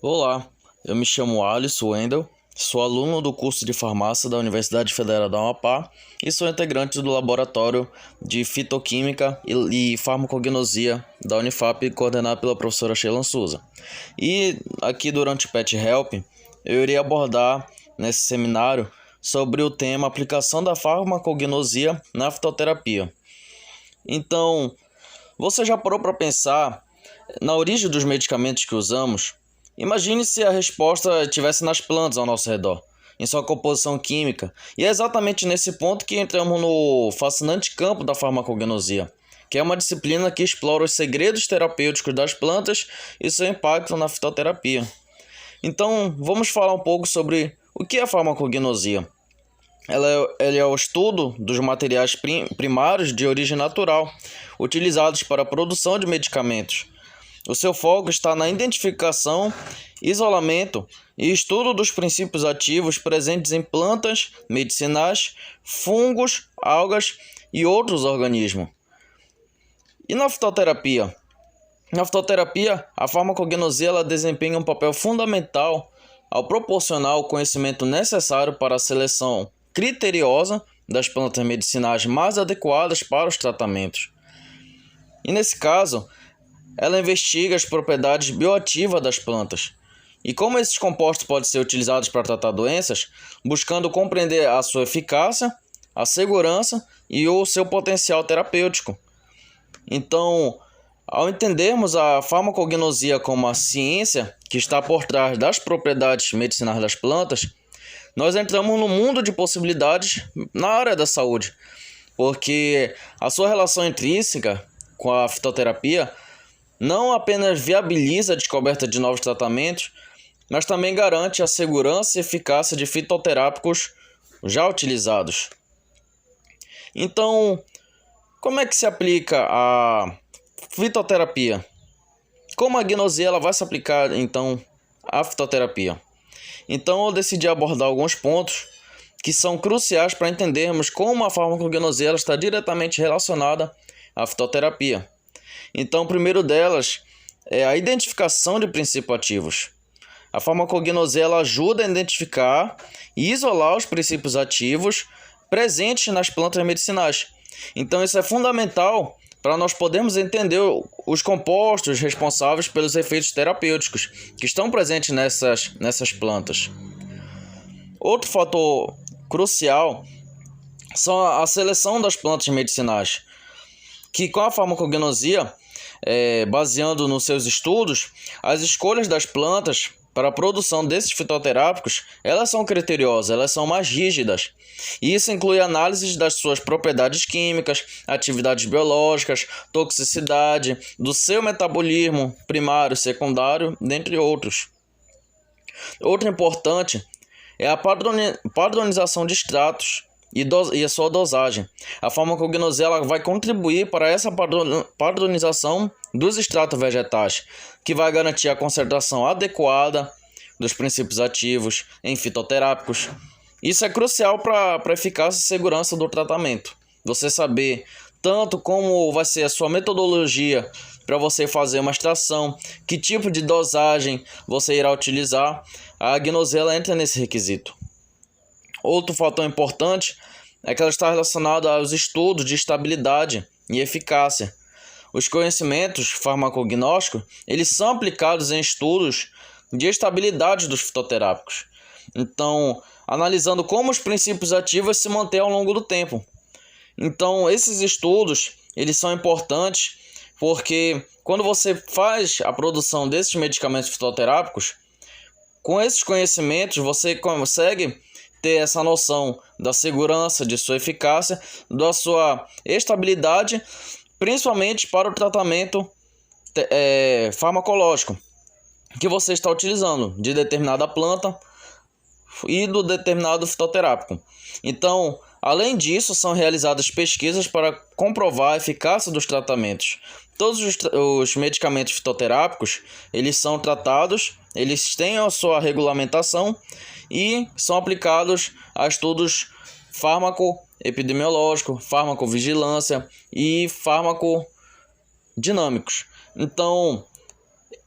Olá, eu me chamo Alisson Wendel, sou aluno do curso de farmácia da Universidade Federal do Amapá e sou integrante do laboratório de fitoquímica e farmacognosia da Unifap, coordenado pela professora Sheila Souza. E aqui durante o Pet Help, eu irei abordar nesse seminário sobre o tema aplicação da farmacognosia na fitoterapia. Então, você já parou para pensar na origem dos medicamentos que usamos? Imagine se a resposta estivesse nas plantas ao nosso redor, em sua composição química. E é exatamente nesse ponto que entramos no fascinante campo da farmacognosia, que é uma disciplina que explora os segredos terapêuticos das plantas e seu impacto na fitoterapia. Então, vamos falar um pouco sobre o que é a farmacognosia. Ela é o estudo dos materiais primários de origem natural, utilizados para a produção de medicamentos. O seu foco está na identificação, isolamento e estudo dos princípios ativos presentes em plantas, medicinais, fungos, algas e outros organismos. E na fitoterapia? Na fitoterapia, a farmacognosia ela desempenha um papel fundamental ao proporcionar o conhecimento necessário para a seleção criteriosa das plantas medicinais mais adequadas para os tratamentos. E nesse caso, ela investiga as propriedades bioativas das plantas e como esses compostos podem ser utilizados para tratar doenças, buscando compreender a sua eficácia, a segurança e o seu potencial terapêutico. Então, ao entendermos a farmacognosia como a ciência que está por trás das propriedades medicinais das plantas, nós entramos no mundo de possibilidades na área da saúde, porque a sua relação intrínseca com a fitoterapia não apenas viabiliza a descoberta de novos tratamentos, mas também garante a segurança e eficácia de fitoterápicos já utilizados. Então, como é que se aplica a fitoterapia? Como a gnosia ela vai se aplicar, então, à fitoterapia? Então, eu decidi abordar alguns pontos que são cruciais para entendermos como a farmacognosia ela está diretamente relacionada à fitoterapia. Então, o primeiro delas é a identificação de princípios ativos. A farmacognosia ela ajuda a identificar e isolar os princípios ativos presentes nas plantas medicinais. Então, isso é fundamental para nós podermos entender os compostos responsáveis pelos efeitos terapêuticos que estão presentes nessas plantas. Outro fator crucial são a seleção das plantas medicinais, que com a farmacognosia, baseando nos seus estudos, as escolhas das plantas para a produção desses fitoterápicos, elas são criteriosas, elas são mais rígidas. E isso inclui análises das suas propriedades químicas, atividades biológicas, toxicidade, do seu metabolismo primário, secundário, dentre outros. Outro importante é a padronização de extratos e a sua dosagem. A farmacognosia ela vai contribuir para essa padronização dos extratos vegetais, que vai garantir a concentração adequada dos princípios ativos em fitoterápicos. Isso é crucial para a eficácia e segurança do tratamento. Você saber tanto como vai ser a sua metodologia para você fazer uma extração, que tipo de dosagem você irá utilizar, a gnosia ela entra nesse requisito. Outro fator importante é que ela está relacionada aos estudos de estabilidade e eficácia. Os conhecimentos farmacognósticos, eles são aplicados em estudos de estabilidade dos fitoterápicos. Então, analisando como os princípios ativos se mantêm ao longo do tempo. Então, esses estudos, eles são importantes porque quando você faz a produção desses medicamentos fitoterápicos, com esses conhecimentos você consegue ter essa noção da segurança, de sua eficácia, da sua estabilidade, principalmente para o tratamento farmacológico que você está utilizando de determinada planta e do determinado fitoterápico. Então, além disso, são realizadas pesquisas para comprovar a eficácia dos tratamentos. Todos os medicamentos fitoterápicos, eles são tratados, eles têm a sua regulamentação e são aplicados a estudos farmacoepidemiológicos, farmacovigilância e farmacodinâmicos. Então,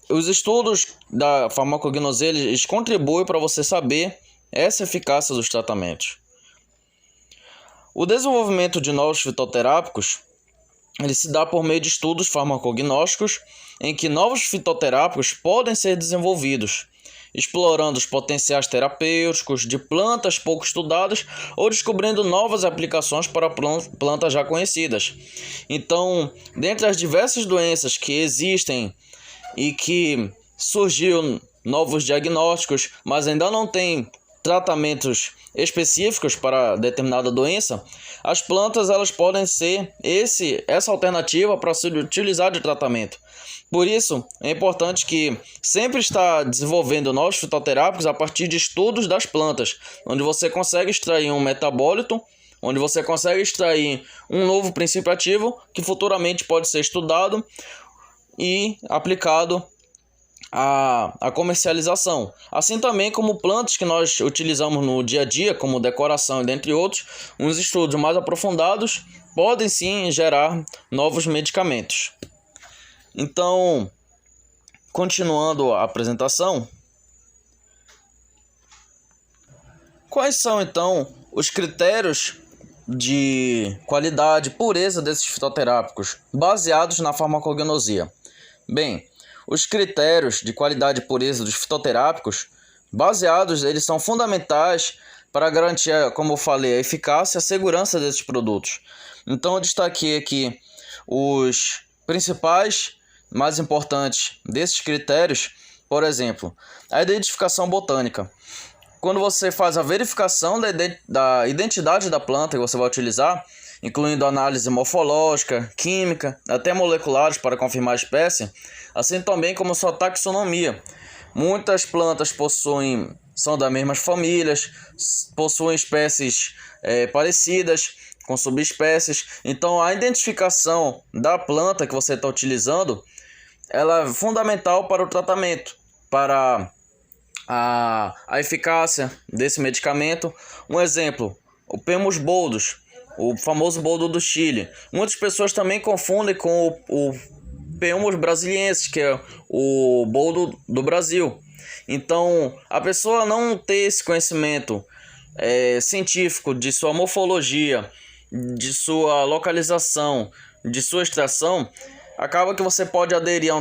os estudos da farmacognosia, eles contribuem para você saber essa eficácia dos tratamentos. O desenvolvimento de novos fitoterápicos ele se dá por meio de estudos farmacognósticos em que novos fitoterápicos podem ser desenvolvidos, explorando os potenciais terapêuticos de plantas pouco estudadas ou descobrindo novas aplicações para plantas já conhecidas. Então, dentre as diversas doenças que existem e que surgiram novos diagnósticos, mas ainda não tem tratamentos específicos para determinada doença, as plantas elas podem ser essa alternativa para se utilizar de tratamento. Por isso, é importante que sempre está desenvolvendo novos fitoterápicos a partir de estudos das plantas, onde você consegue extrair um metabólito, onde você consegue extrair um novo princípio ativo que futuramente pode ser estudado e aplicado a comercialização, assim também como plantas que nós utilizamos no dia a dia, como decoração e dentre outros. Uns estudos mais aprofundados podem sim gerar novos medicamentos. Então, continuando a apresentação, quais são então os critérios de qualidade e pureza desses fitoterápicos baseados na farmacognosia? Bem, os critérios de qualidade e pureza dos fitoterápicos baseados, eles são fundamentais para garantir, como eu falei, a eficácia e a segurança desses produtos. Então eu destaquei aqui os principais, mais importantes desses critérios. Por exemplo, a identificação botânica. Quando você faz a verificação da identidade da planta que você vai utilizar, incluindo análise morfológica, química, até moleculares para confirmar a espécie, assim também como sua taxonomia. Muitas plantas são das mesmas famílias, possuem espécies parecidas, com subespécies. Então a identificação da planta que você está utilizando, ela é fundamental para o tratamento, para a eficácia desse medicamento. Um exemplo, o Pemus boldus, o famoso boldo do Chile. Muitas pessoas também confundem com o Pemus brasiliensis, que é o boldo do Brasil. Então, a pessoa não ter esse conhecimento científico de sua morfologia, de sua localização, de sua extração, acaba que você pode aderir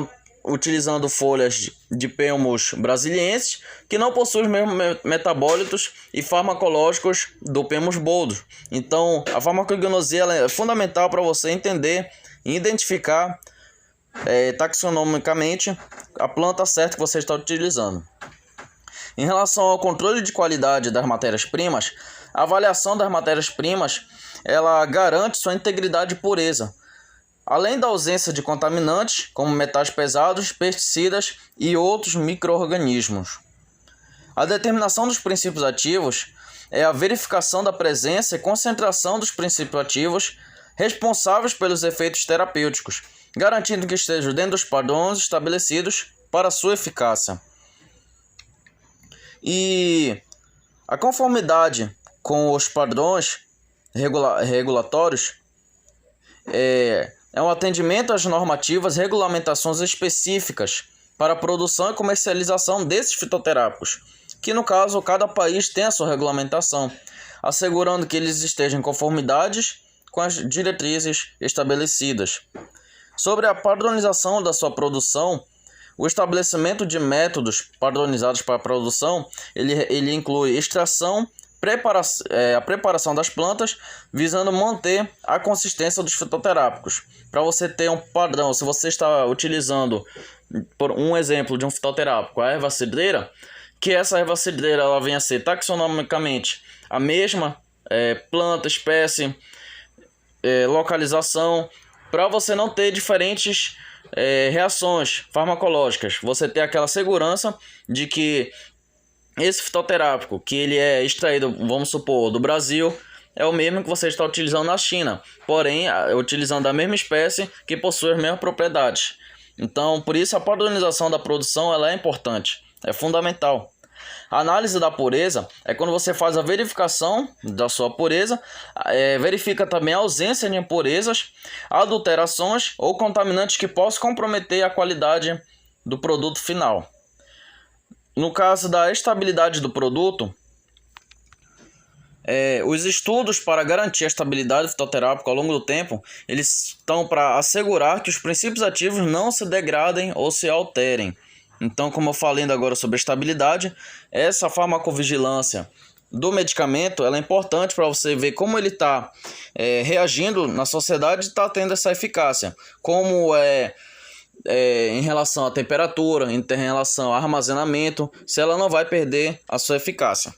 utilizando folhas de Pemus brasiliensis, que não possuem os mesmos metabólitos e farmacológicos do Pemus boldus. Então, a farmacognosia ela é fundamental para você entender e identificar taxonomicamente a planta certa que você está utilizando. Em relação ao controle de qualidade das matérias-primas, a avaliação das matérias-primas ela garante sua integridade e pureza, além da ausência de contaminantes, como metais pesados, pesticidas e outros micro-organismos. A determinação dos princípios ativos é a verificação da presença e concentração dos princípios ativos responsáveis pelos efeitos terapêuticos, garantindo que estejam dentro dos padrões estabelecidos para sua eficácia. E a conformidade com os padrões regulatórios é um atendimento às normativas e regulamentações específicas para a produção e comercialização desses fitoterápicos, que no caso cada país tem a sua regulamentação, assegurando que eles estejam em conformidade com as diretrizes estabelecidas. Sobre a padronização da sua produção, o estabelecimento de métodos padronizados para a produção, ele inclui extração, a preparação das plantas, visando manter a consistência dos fitoterápicos. Para você ter um padrão, se você está utilizando, por um exemplo de um fitoterápico, a erva cidreira, que essa erva cidreira ela venha a ser taxonomicamente a mesma planta, espécie, localização, para você não ter diferentes reações farmacológicas. Você ter aquela segurança de que esse fitoterápico, que ele é extraído, vamos supor, do Brasil, é o mesmo que você está utilizando na China, porém utilizando a mesma espécie que possui as mesmas propriedades. Então, por isso a padronização da produção ela é importante, é fundamental. A análise da pureza é quando você faz a verificação da sua pureza, verifica também a ausência de impurezas, adulterações ou contaminantes que possam comprometer a qualidade do produto final. No caso da estabilidade do produto, os estudos para garantir a estabilidade fitoterápica ao longo do tempo, eles estão para assegurar que os princípios ativos não se degradem ou se alterem. Então, como eu falei ainda agora sobre estabilidade, essa farmacovigilância do medicamento, ela é importante para você ver como ele está reagindo na sociedade e está tendo essa eficácia. Como em relação à temperatura, em relação ao armazenamento, se ela não vai perder a sua eficácia.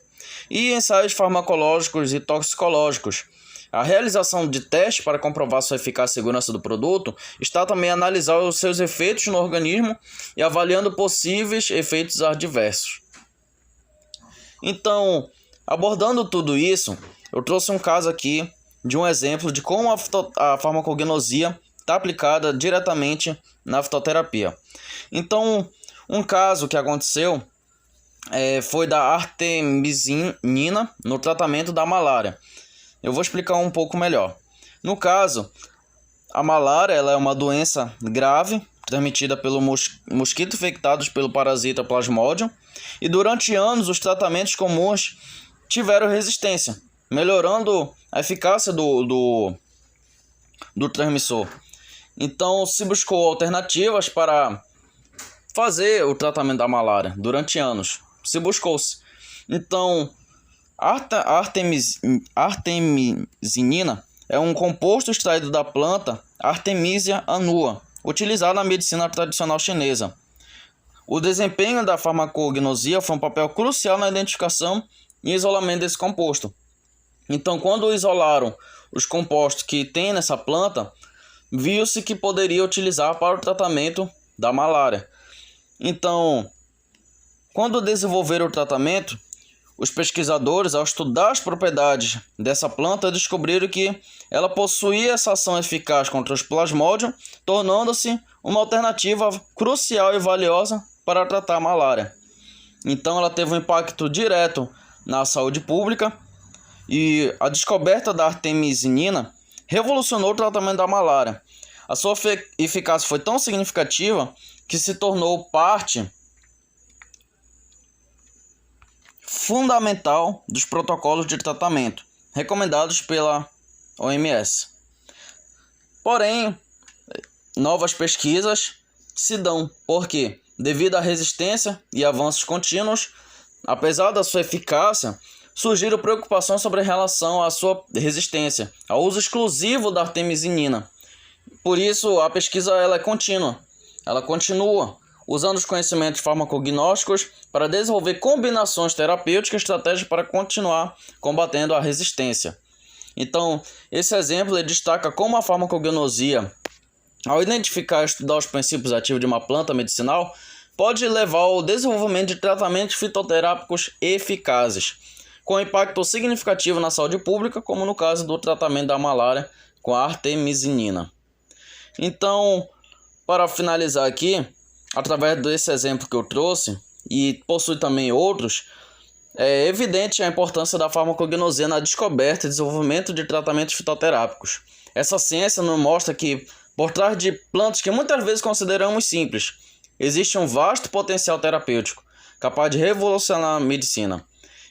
E ensaios farmacológicos e toxicológicos. A realização de testes para comprovar sua eficácia e segurança do produto está também a analisar os seus efeitos no organismo e avaliando possíveis efeitos adversos. Então, abordando tudo isso, eu trouxe um caso aqui de um exemplo de como a farmacognosia está aplicada diretamente na fitoterapia. Então, um caso que aconteceu foi da artemisinin no tratamento da malária. Eu vou explicar um pouco melhor. No caso, a malária ela é uma doença grave, transmitida pelo mosquito infectados pelo parasita Plasmodium, e durante anos os tratamentos comuns tiveram resistência, melhorando a eficácia do transmissor. Então se buscou alternativas para fazer o tratamento da malária durante anos. Então, a artemisinina é um composto extraído da planta Artemisia annua, utilizado na medicina tradicional chinesa. O desempenho da farmacognosia foi um papel crucial na identificação e isolamento desse composto. Então, quando isolaram os compostos que tem nessa planta, viu-se que poderia utilizar para o tratamento da malária. Então, quando desenvolveram o tratamento, os pesquisadores, ao estudar as propriedades dessa planta, descobriram que ela possuía essa ação eficaz contra os Plasmodium, tornando-se uma alternativa crucial e valiosa para tratar a malária. Então, ela teve um impacto direto na saúde pública e a descoberta da artemisinina revolucionou o tratamento da malária. A sua eficácia foi tão significativa que se tornou parte fundamental dos protocolos de tratamento recomendados pela OMS. Porém, novas pesquisas se dão porque, devido à resistência e avanços contínuos, apesar da sua eficácia, surgiram preocupações sobre a relação à sua resistência, ao uso exclusivo da artemisinina. Por isso, a pesquisa ela é contínua. Ela continua usando os conhecimentos farmacognósticos para desenvolver combinações terapêuticas e estratégias para continuar combatendo a resistência. Então, esse exemplo ele destaca como a farmacognosia, ao identificar e estudar os princípios ativos de uma planta medicinal, pode levar ao desenvolvimento de tratamentos fitoterápicos eficazes, com impacto significativo na saúde pública, como no caso do tratamento da malária com a artemisinina. Então, para finalizar aqui, através desse exemplo que eu trouxe, e possui também outros, é evidente a importância da farmacognosia na descoberta e desenvolvimento de tratamentos fitoterápicos. Essa ciência nos mostra que, por trás de plantas que muitas vezes consideramos simples, existe um vasto potencial terapêutico, capaz de revolucionar a medicina.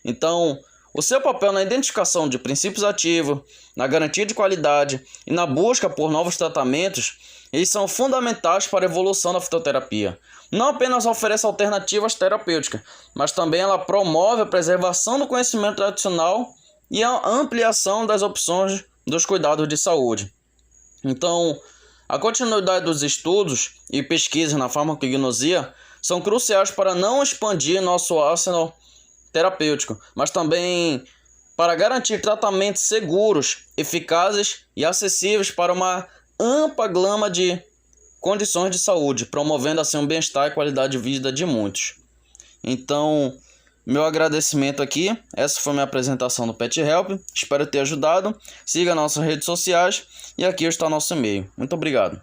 Então, o seu papel na identificação de princípios ativos, na garantia de qualidade e na busca por novos tratamentos, eles são fundamentais para a evolução da fitoterapia. Não apenas oferece alternativas terapêuticas, mas também ela promove a preservação do conhecimento tradicional e a ampliação das opções dos cuidados de saúde. Então, a continuidade dos estudos e pesquisas na farmacognosia são cruciais para não expandir nosso arsenal terapêutico, mas também para garantir tratamentos seguros, eficazes e acessíveis para uma ampla gama de condições de saúde, promovendo assim um bem-estar e qualidade de vida de muitos. Então, meu agradecimento aqui. Essa foi minha apresentação do Pet Help. Espero ter ajudado. Siga nossas redes sociais e aqui está nosso e-mail. Muito obrigado.